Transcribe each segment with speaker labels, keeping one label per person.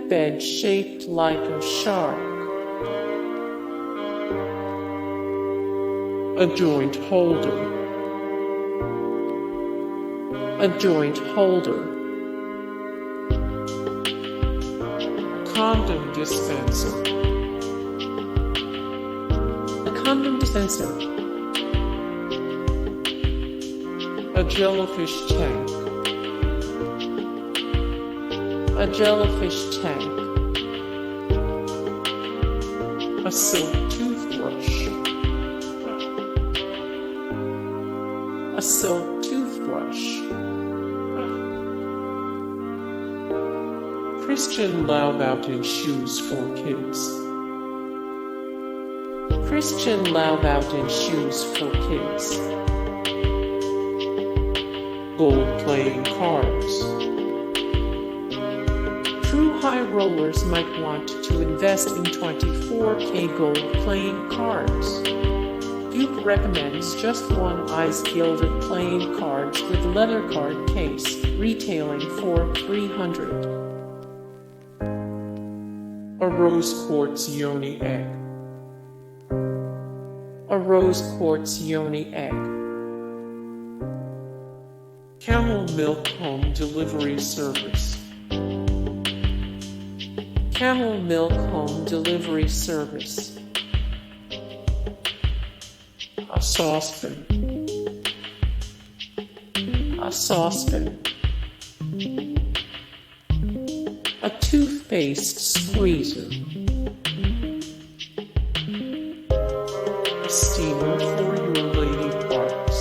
Speaker 1: bed shaped like a shark. A joint holder. A joint holder. Condom dispenser. A condom dispenser. A jellyfish tank. A jellyfish tank. A silk toothbrush. A silk toothbrush. Christian Louboutin shoes for kids. Christian Louboutin shoes for kids. Gold playing cards. True high rollers might want to invest in 24K gold playing cards. Goop recommends just one ice gilded playing cards with leather card case, retailing for $300. A rose quartz Yoni egg. A rose quartz Yoni egg. Camel milk home delivery service. Camel milk home delivery service. A saucepan. A saucepan. A toothpaste squeezer. A steamer for your lady parts.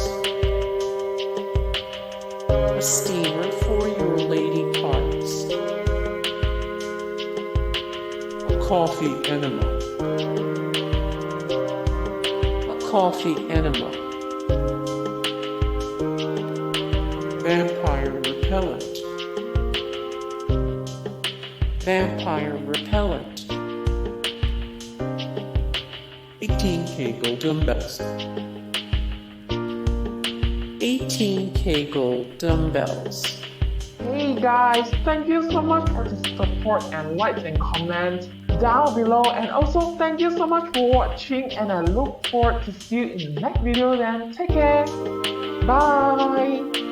Speaker 1: A steamer for your lady parts. A coffee enema. A coffee enema. Vampire repellent. Vampire repellent. 18K Gold Dumbbells. 18K Gold Dumbbells.
Speaker 2: Hey guys, thank you so much for the support and likes and comments down below, and also thank you so much for watching, and I look forward to see you in the next video. Then take care. Bye.